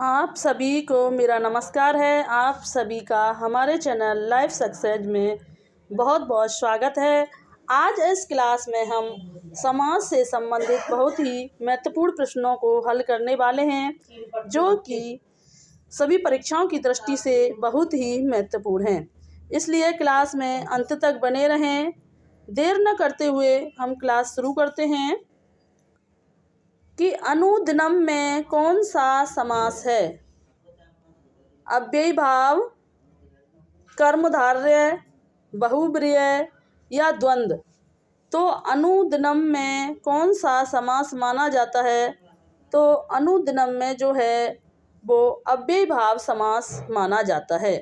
आप सभी को मेरा नमस्कार है। आप सभी का हमारे चैनल लाइफ सक्सेस में बहुत बहुत स्वागत है। आज इस क्लास में हम समाज से संबंधित बहुत ही महत्वपूर्ण प्रश्नों को हल करने वाले हैं, जो कि सभी परीक्षाओं की दृष्टि से बहुत ही महत्वपूर्ण हैं। इसलिए क्लास में अंत तक बने रहें। देर न करते हुए हम क्लास शुरू करते हैं कि अनुदिनम में कौन सा समास है? अव्ययी भाव, कर्मधारय, बहुब्रीहि या द्वंद्व। तो अनुदिनम में कौन सा समास माना जाता है? तो अनुदिनम में जो है वो अव्ययी भाव समास माना जाता है।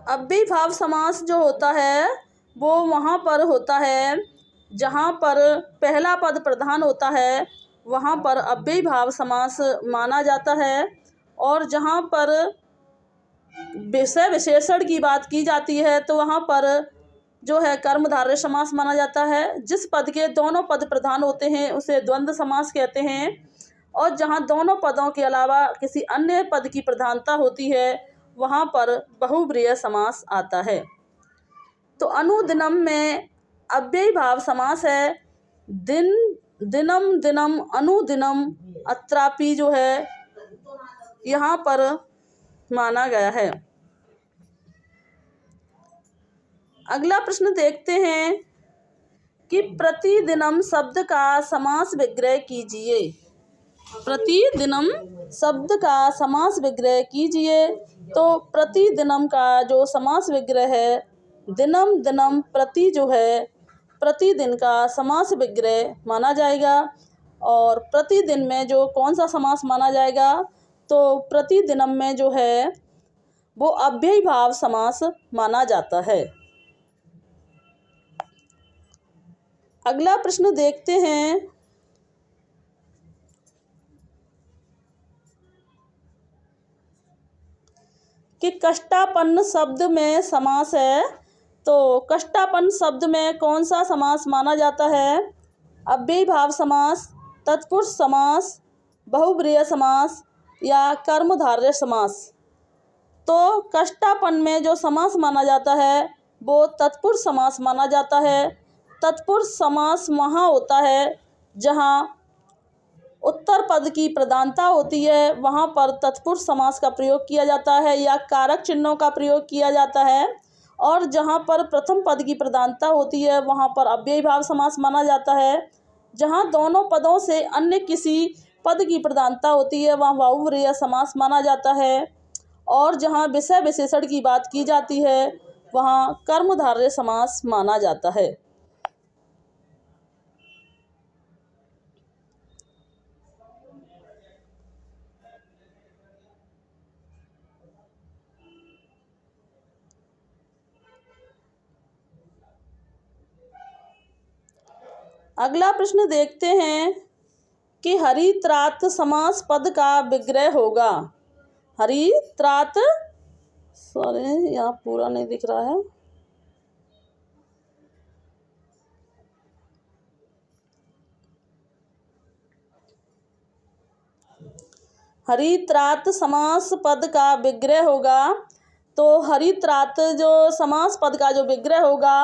अव्ययी भाव समास जो होता है वो वहाँ पर होता है जहाँ पर पहला पद प्रधान होता है, वहाँ पर अव्ययी भाव समास माना जाता है। और जहाँ पर विषय विशेषण की बात की जाती है तो वहाँ पर जो है कर्मधारय समास माना जाता है। जिस पद के दोनों पद प्रधान होते हैं उसे द्वंद्व समास कहते हैं। और जहाँ दोनों पदों के अलावा किसी अन्य पद की प्रधानता होती है वहाँ पर बहुब्रीहि समास आता है। तो अनुदिनम में अव्ययी भाव समास है। दिन, दिनम, दिनम, अनुदिनम, अत्रापि जो है यहाँ पर माना गया है। अगला प्रश्न देखते हैं कि प्रतिदिनम शब्द का समास विग्रह कीजिए। प्रतिदिनम शब्द का समास विग्रह कीजिए। तो प्रतिदिनम का जो समास विग्रह है, दिनम, दिनम, प्रति जो है प्रतिदिन का समास विग्रह माना जाएगा। और प्रतिदिन में जो कौन सा समास माना जाएगा? तो प्रतिदिनम में जो है वो अव्ययी भाव समास माना जाता है। अगला प्रश्न देखते हैं कि कष्टापन्न शब्द में समास है। तो कष्टापन्न शब्द में कौन सा समास माना जाता है? अव्ययी भाव समास, तत्पुरुष समास, बहुब्रीहि समास या कर्मधारय समास। तो कष्टापन्न में जो समास माना जाता है वो तत्पुरुष समास माना जाता है। तत्पुरुष समास वहाँ होता है जहाँ उत्तर पद की प्रधानता होती है, वहाँ पर तत्पुरुष समास का प्रयोग किया जाता है या कारक चिन्हों का प्रयोग किया जाता है। और जहाँ पर प्रथम पद की प्रधानता होती है वहाँ पर अव्ययी भाव समास माना जाता है। जहाँ दोनों पदों से अन्य किसी पद की प्रधानता होती है वहाँ बहुब्रीहि समास माना जाता है। और जहाँ विषय विशेषण की बात की जाती है वहाँ कर्मधारय समास माना जाता है। अगला प्रश्न देखते हैं कि हरित्रात समास पद का विग्रह होगा। हरित्रात, सॉरी यहाँ पूरा नहीं दिख रहा है। हरित्रात समास पद का विग्रह होगा। तो हरित्रात जो समास पद का जो विग्रह होगा,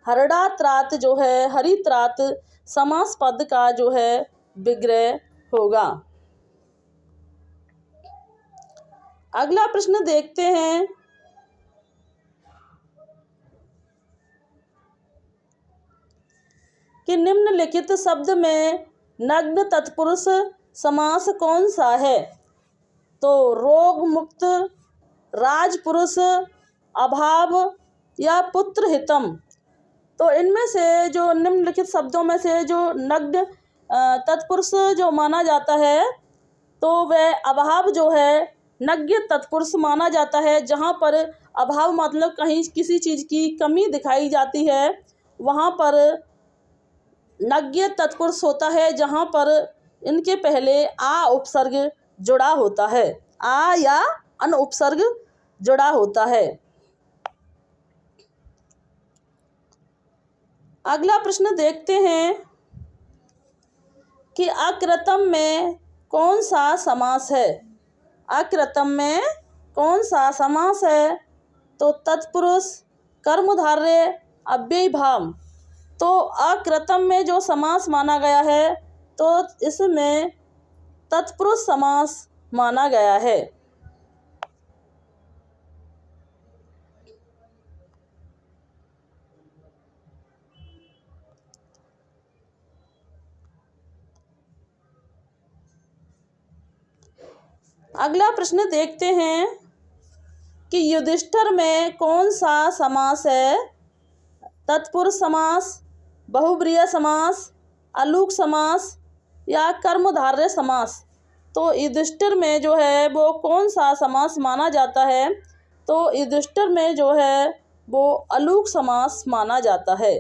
हरड़ा-त्रात जो है हरित्रात समास पद का जो है विग्रह होगा। अगला प्रश्न देखते हैं कि निम्नलिखित शब्द में नग्न तत्पुरुष समास कौन सा है? तो रोग मुक्त, राजपुरुष, अभाव या पुत्र हितम। तो इनमें से जो निम्नलिखित शब्दों में से जो नग्न तत्पुरुष जो माना जाता है तो वह अभाव जो है नग्न तत्पुरुष माना जाता है। जहाँ पर अभाव मतलब कहीं किसी चीज़ की कमी दिखाई जाती है वहाँ पर नग्न तत्पुरुष होता है, जहाँ पर इनके पहले आ उपसर्ग जुड़ा होता है, आ या अन उपसर्ग जुड़ा होता है। अगला प्रश्न देखते हैं कि अकृतम में कौन सा समास है? अकृतम में कौन सा समास है? तो तत्पुरुष, कर्मधारय, अव्ययीभाव। तो अकृतम में जो समास माना गया है तो इसमें तत्पुरुष समास माना गया है। अगला प्रश्न देखते हैं कि युधिष्ठिर में कौन सा समास है? तत्पुरुष समास, बहुब्रीहि समास, अलूक समास या कर्मधारय समास। तो युधिष्ठिर में जो है वो कौन सा समास माना जाता है? तो युधिष्ठिर में जो है वो अलूक समास माना जाता है।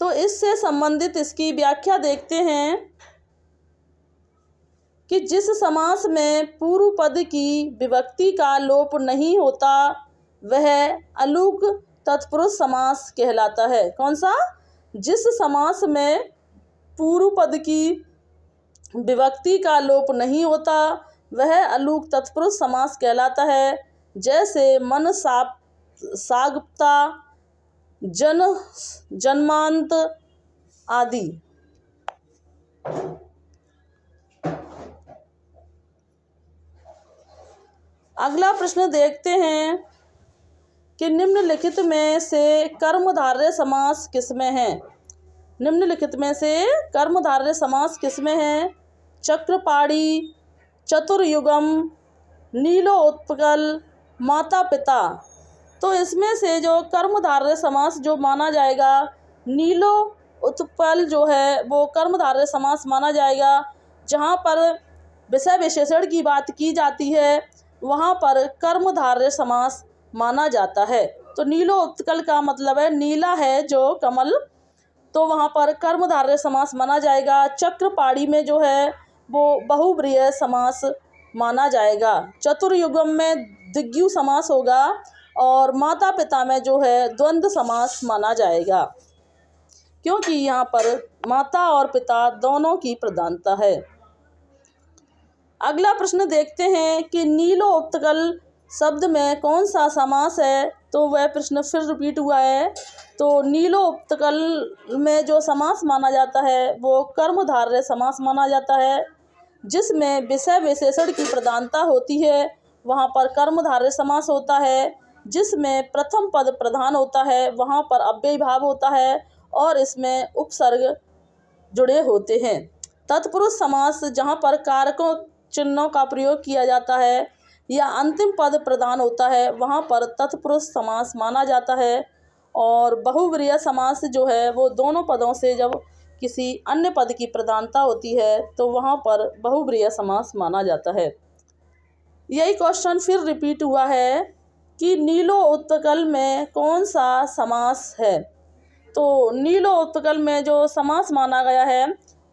तो इससे संबंधित इसकी व्याख्या देखते हैं कि जिस समास में पूर्व पद की विभक्ति का लोप नहीं होता वह अलूक तत्पुरुष समास कहलाता है। कौन सा? जिस समास में पूर्व पद की विभक्ति का लोप नहीं होता वह अलूक तत्पुरुष समास कहलाता है। जैसे मन, सागता, जन, जन्मांत आदि। अगला प्रश्न देखते हैं कि निम्नलिखित में से कर्मधारय समास किसमें है? निम्नलिखित में से कर्मधारय समास किसमें है? चक्रपाणी, चतुर्युगम, नीलोत्पल, माता पिता। तो इसमें से जो कर्मधारय समास जो माना जाएगा, नीलोत्पल जो है वो कर्मधारय समास माना जाएगा। जहाँ पर विषय विशेषण की बात की जाती है वहाँ पर कर्मधारय समास माना जाता है। तो नीलोत्पल का मतलब है नीला है जो कमल, तो वहाँ पर कर्मधारय समास माना जाएगा। चक्रपाणी में जो है वो बहुब्रीहि समास माना जाएगा। चतुर्युगम में द्विगु समास होगा और माता पिता में जो है द्वंद्व समास माना जाएगा, क्योंकि यहाँ पर माता और पिता दोनों की प्रधानता है। अगला प्रश्न देखते हैं कि नीलोत्पल शब्द में कौन सा समास है? तो वह प्रश्न फिर रिपीट हुआ है। तो नीलोत्पल में जो समास माना जाता है वो कर्मधारय समास माना जाता है। जिसमें विषय विशेषण की प्रधानता होती है वहाँ पर कर्मधारय समास होता है। जिसमें प्रथम पद प्रधान होता है वहाँ पर अव्ययीभाव होता है और इसमें उपसर्ग जुड़े होते हैं। तत्पुरुष समास जहाँ पर कारकों चिन्हों का प्रयोग किया जाता है या अंतिम पद प्रधान होता है वहाँ पर तत्पुरुष समास माना जाता है। और बहुब्रीहि समास जो है वो दोनों पदों से जब किसी अन्य पद की प्रधानता होती है तो वहाँ पर बहुब्रीहि समास माना जाता है। यही क्वेश्चन फिर रिपीट हुआ है कि नीलोत्पल में कौन सा समास है? तो नीलोत्पल में जो समास माना गया है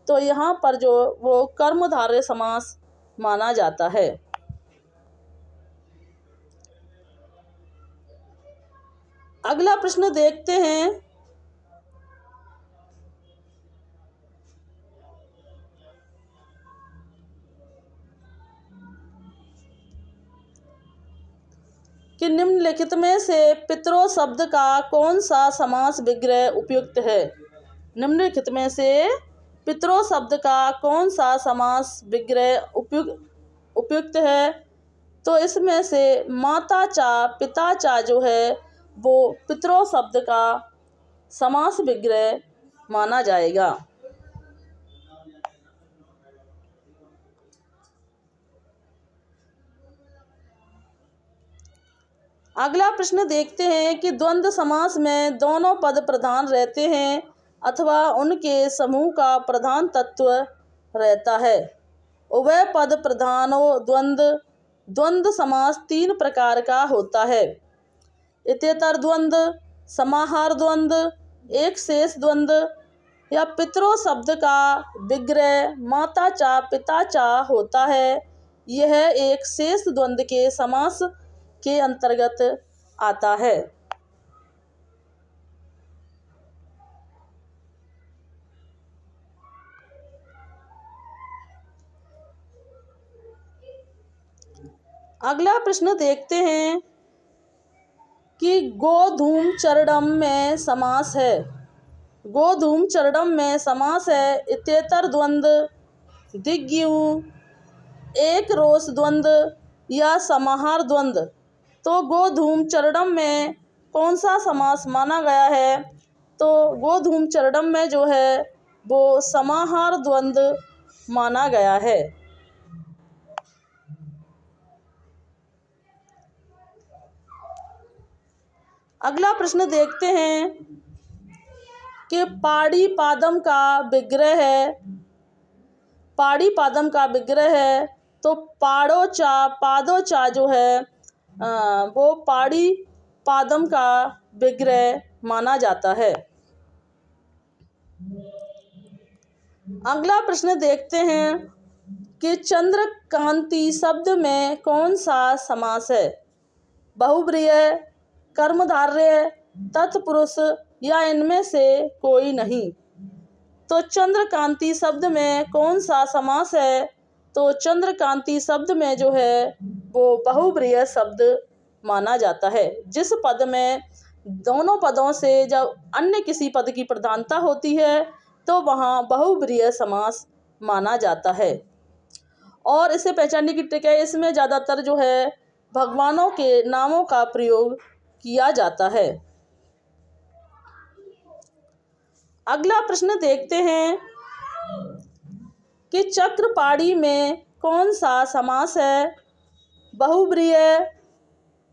तो यहाँ पर जो वो कर्मधारय समास माना जाता है। अगला प्रश्न देखते हैं कि निम्नलिखित में से पितरो शब्द का कौन सा समास विग्रह उपयुक्त है? निम्नलिखित में से पितरो शब्द का कौन सा समास विग्रह उपयुक्त है? तो इसमें से माता चा, पिता चा जो है वो पितरो शब्द का समास विग्रह माना जाएगा। अगला प्रश्न देखते हैं कि द्वंद्व समास में दोनों पद प्रधान रहते हैं अथवा उनके समूह का प्रधान तत्व रहता है। उभय पद प्रधानो द्वंद्व। द्वंद्व समास तीन प्रकार का होता है: इतरेतर द्वंद्व, समाहार द्वंद्व, एक शेष द्वंद्व। या पितरो शब्द का विग्रह माता चा, पिता चा होता है। यह एक शेष द्वंद्व के समास के अंतर्गत आता है। अगला प्रश्न देखते हैं कि गोधूम चरणम में समास है। गोधूम चरणम में समास है इत्येतर द्वंद्व, दिग्यु, एक रोष द्वंद्व या समाहार द्वंद्व। तो गोधूम चरणम में कौन सा समास माना गया है? तो गोधूम चरणम में जो है वो समाहार द्वंद्व माना गया है। अगला प्रश्न देखते हैं कि पाड़ी पादम का विग्रह है। पाड़ी पादम का विग्रह है तो पाड़ोचा पादोचा जो है वो पाड़ी पादम का विग्रह माना जाता है। अगला प्रश्न देखते हैं कि चंद्रकांति शब्द में कौन सा समास है? बहुब्रीहि, कर्मधारय, तत्पुरुष या इनमें से कोई नहीं। तो चंद्रकांति शब्द में कौन सा समास है? तो चंद्रकांति शब्द में जो है वो बहुब्रीहि शब्द माना जाता है। जिस पद में दोनों पदों से जब अन्य किसी पद की प्रधानता होती है तो वहाँ बहुब्रीहि समास माना जाता है। और इसे पहचानने की ट्रिक है, इसमें ज़्यादातर जो है भगवानों के नामों का प्रयोग किया जाता है। अगला प्रश्न देखते हैं कि चक्रपाणी में कौन सा समास है? बहुब्रीहि,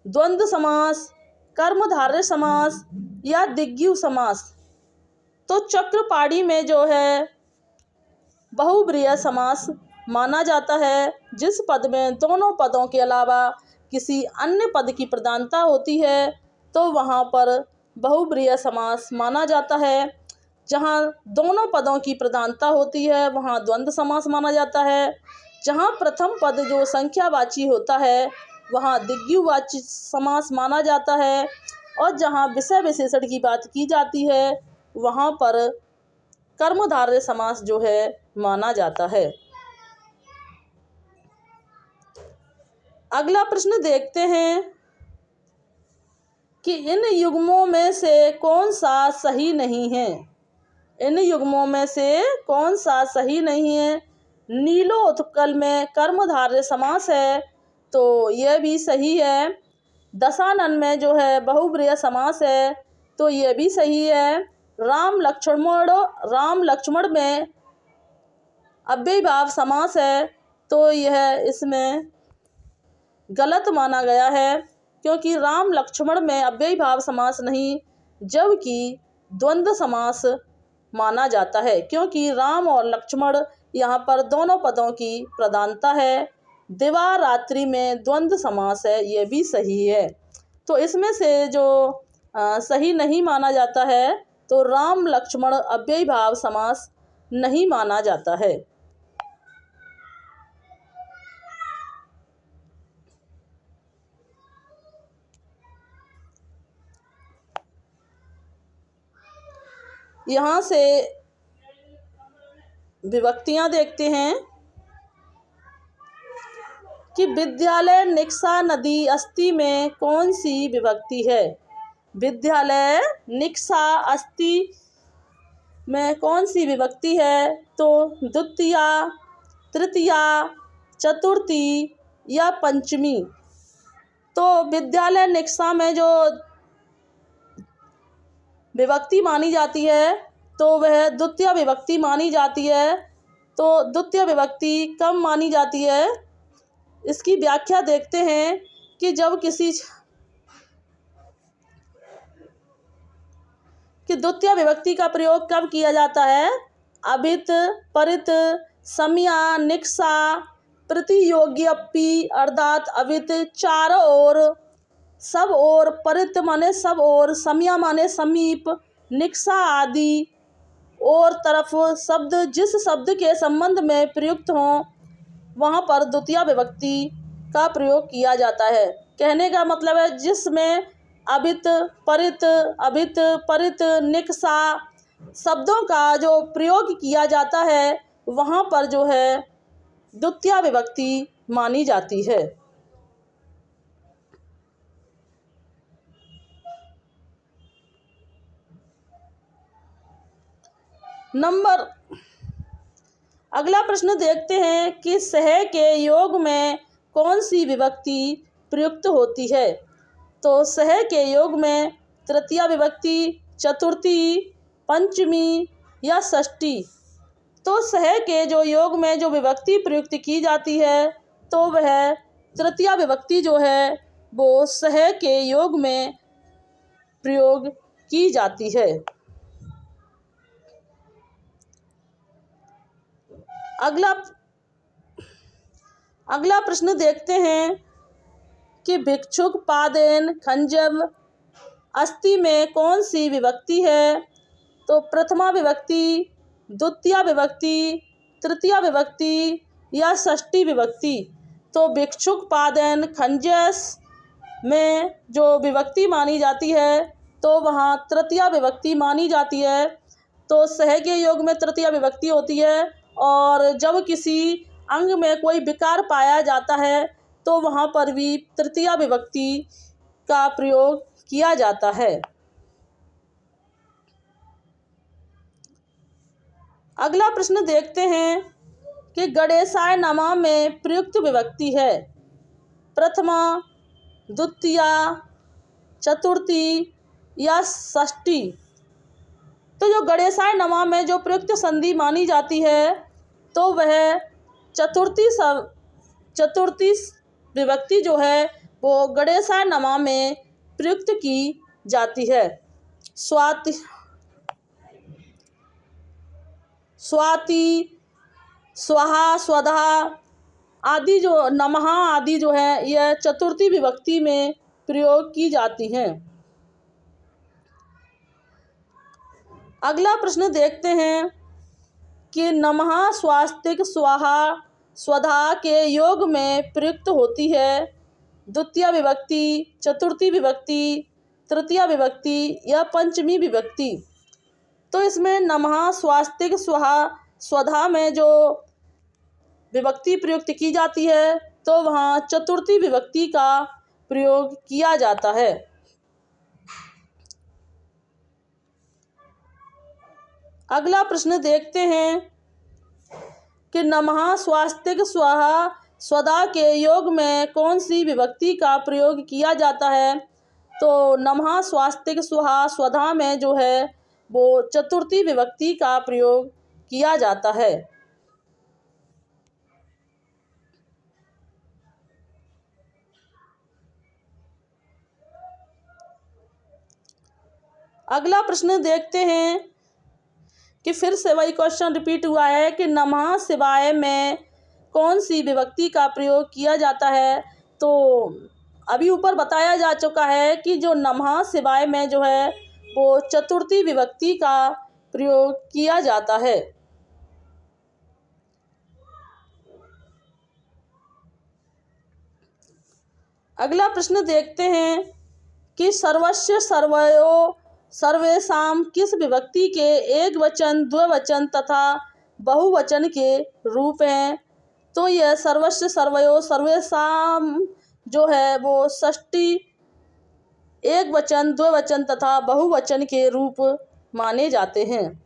द्वंद्व समास, कर्मधारय समास या दिग्यु समास। तो चक्रपाणी में जो है बहुब्रीहि समास माना जाता है। जिस पद में दोनों पदों के अलावा किसी अन्य पद की प्रधानता होती है तो वहाँ पर बहुब्रीहि समास माना जाता है। जहाँ दोनों पदों की प्रधानता होती है वहाँ द्वंद्व समास माना जाता है। जहाँ प्रथम पद जो संख्यावाची होता है वहाँ दिग्युवाची समास माना जाता है। और जहाँ विषय विशेषण की बात की जाती है वहाँ पर कर्मधारय समास जो है माना जाता है। अगला प्रश्न देखते हैं कि इन युग्मों में से कौन सा सही नहीं है? इन युग्मों में से कौन सा सही नहीं है? नीलोत्कल में कर्मधारय समास है तो यह भी सही है। दशानन में जो है बहुब्रीहि समास है तो यह भी सही है। राम लक्ष्मण में अव्ययीभाव समास है तो यह इसमें गलत माना गया है, क्योंकि राम लक्ष्मण में अव्ययीभाव समास नहीं जबकि द्वंद्व समास माना जाता है, क्योंकि राम और लक्ष्मण यहाँ पर दोनों पदों की प्रधानता है। दिवा रात्रि में द्वंद्व समास है, ये भी सही है। तो इसमें से जो सही नहीं माना जाता है तो राम लक्ष्मण अव्ययीभाव समास नहीं माना जाता है। यहाँ से विभक्तियाँ देखते हैं कि विद्यालय निक्सा नदी अस्ति में कौन सी विभक्ति है? विद्यालय निक्सा अस्ति में कौन सी विभक्ति है? तो द्वितीया, तृतीया, चतुर्थी या पंचमी। तो विद्यालय निक्सा में जो विभक्ति मानी जाती है तो वह द्वितीय विभक्ति मानी जाती है। तो द्वितीय विभक्ति कब मानी जाती है, इसकी व्याख्या देखते हैं कि जब द्वितीय विभक्ति का प्रयोग कब किया जाता है? अभित, परित, सम्या, निक्सा, प्रतियोग्यपि अर्थात अभित चारों ओर, सब ओर, परित माने सब ओर, सम्या माने समीप, निक्सा आदि और तरफ शब्द जिस शब्द के संबंध में प्रयुक्त हों वहाँ पर द्वितीय विभक्ति का प्रयोग किया जाता है। कहने का मतलब है जिसमें अभित, परित, निक्सा शब्दों का जो प्रयोग किया जाता है वहाँ पर जो है द्वितीय विभक्ति मानी जाती है। नंबर अगला प्रश्न देखते हैं कि सह के योग में कौन सी विभक्ति प्रयुक्त होती है। तो सह के योग में तृतीया विभक्ति, चतुर्थी, पंचमी या षष्ठी। तो सह के जो योग में जो विभक्ति प्रयुक्त की जाती है तो वह तृतीया विभक्ति जो है वो सह के योग में प्रयोग की जाती है। अगला प्रश्न देखते हैं कि भिक्षुक, पादेन, खंजव, अस्ति में कौन सी विभक्ति है। तो प्रथमा विभक्ति, द्वितीया विभक्ति, तृतीया विभक्ति या षष्ठी विभक्ति। तो भिक्षुक, पादेन, खंजस में जो विभक्ति मानी जाती है तो वहाँ तृतीया विभक्ति मानी जाती है। तो सह के योग में तृतीया विभक्ति होती है और जब किसी अंग में कोई विकार पाया जाता है तो वहाँ पर भी तृतीया विभक्ति का प्रयोग किया जाता है। अगला प्रश्न देखते हैं कि गणेशाय नमः में प्रयुक्त विभक्ति है प्रथमा, द्वितीया, चतुर्थी या षष्ठी। तो जो गणेशाय नमः में जो प्रयुक्त संधि मानी जाती है तो वह चतुर्थी विभक्ति जो है वो गणेशाय नमः में प्रयुक्त की जाती है। स्वाति, स्वाहा, स्वधा आदि जो नमः आदि जो है यह चतुर्थी विभक्ति में प्रयोग की जाती हैं। अगला प्रश्न देखते हैं कि नमः स्वास्तिक, स्वाहा, स्वधा के योग में प्रयुक्त होती है द्वितीया विभक्ति, चतुर्थी विभक्ति, तृतीया विभक्ति या पंचमी विभक्ति। तो इसमें नमः, स्वास्तिक, स्वाहा, स्वधा में जो विभक्ति प्रयुक्त की जाती है तो वहाँ चतुर्थी विभक्ति का प्रयोग किया जाता है। अगला प्रश्न देखते हैं कि नमः, स्वास्तिक, स्वाहा, स्वधा के योग में कौन सी विभक्ति का प्रयोग किया जाता है। तो नमः, स्वास्तिक, स्वाहा, स्वधा में जो है वो चतुर्थी विभक्ति का प्रयोग किया जाता है। अगला प्रश्न देखते हैं कि फिर से वही क्वेश्चन रिपीट हुआ है कि नमः शिवाय में कौन सी विभक्ति का प्रयोग किया जाता है। तो अभी ऊपर बताया जा चुका है कि जो नमः शिवाय में जो है वो चतुर्थी विभक्ति का प्रयोग किया जाता है। अगला प्रश्न देखते हैं कि सर्वस्य, सर्वयो, सर्वेषां किस विभक्ति के एक वचन, द्विवचन तथा बहुवचन के रूप हैं। तो यह सर्वस्य, सर्वयो, सर्वेषां जो है वो षष्ठी एक वचन, द्विवचन तथा बहुवचन के रूप माने जाते हैं।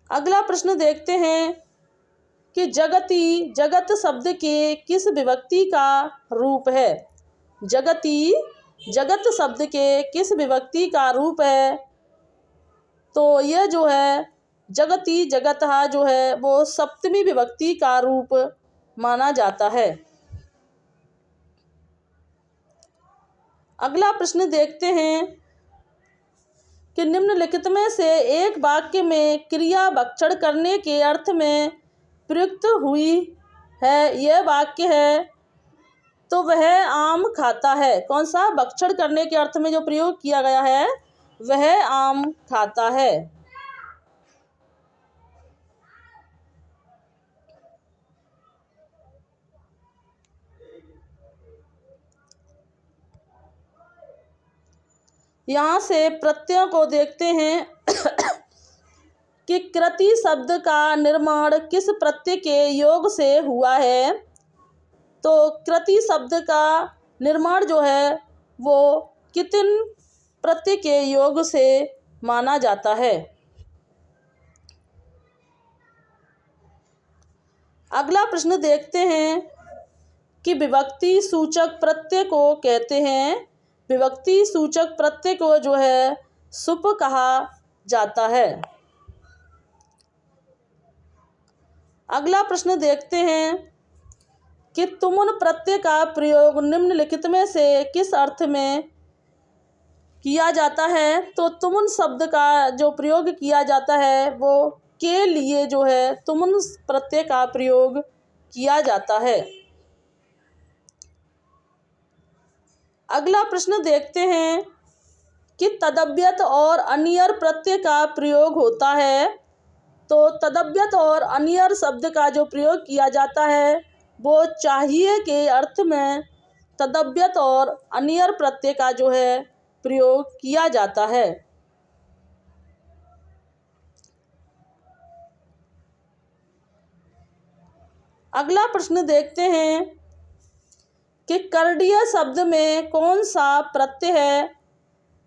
अगला प्रश्न देखते हैं कि जगति, जगत शब्द के किस विभक्ति का रूप है। जगति जगत शब्द के किस विभक्ति का रूप है। तो यह जो है जगति, जगतः जो है वो सप्तमी विभक्ति का रूप माना जाता है। अगला प्रश्न देखते हैं कि निम्नलिखित में से एक वाक्य में क्रिया भक्षण करने के अर्थ में प्रयुक्त हुई है, यह वाक्य है तो वह आम खाता है। कौन सा? भक्षण करने के अर्थ में जो प्रयोग किया गया है वह आम खाता है। यहाँ से प्रत्ययों को देखते हैं कि कृति शब्द का निर्माण किस प्रत्यय के योग से हुआ है। तो कृति शब्द का निर्माण जो है वो कितिन प्रत्यय के योग से माना जाता है। अगला प्रश्न देखते हैं कि विभक्ति सूचक प्रत्यय को कहते हैं। विभक्ति सूचक प्रत्यय को जो है सुप कहा जाता है। अगला प्रश्न देखते हैं कि तुमुन प्रत्यय का प्रयोग निम्नलिखित में से किस अर्थ में किया जाता है। तो तुमुन शब्द का जो प्रयोग किया जाता है वो के लिए जो है तुमुन प्रत्यय का प्रयोग किया जाता है। अगला प्रश्न देखते हैं कि तदव्यत और अनियर प्रत्यय का प्रयोग होता है। तो तदव्यत और अनियर शब्द का जो प्रयोग किया जाता है वो चाहिए के अर्थ में तदव्यत और अनियर प्रत्यय का जो है प्रयोग किया जाता है। अगला प्रश्न देखते हैं कि कर्डीय शब्द में कौन सा प्रत्यय है।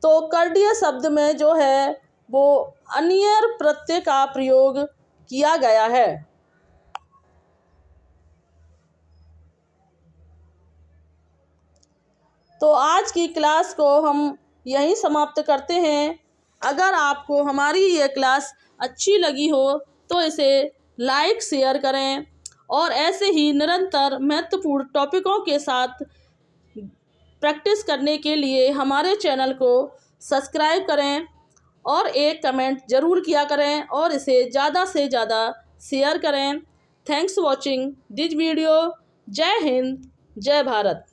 तो कर्डीय शब्द में जो है वो अनियर प्रत्यय का प्रयोग किया गया है। तो आज की क्लास को हम यहीं समाप्त करते हैं। अगर आपको हमारी ये क्लास अच्छी लगी हो तो इसे लाइक शेयर करें और ऐसे ही निरंतर महत्वपूर्ण टॉपिकों के साथ प्रैक्टिस करने के लिए हमारे चैनल को सब्सक्राइब करें और एक कमेंट ज़रूर किया करें और इसे ज़्यादा से ज़्यादा शेयर करें। Thanks watching this video. जय हिंद, जय भारत।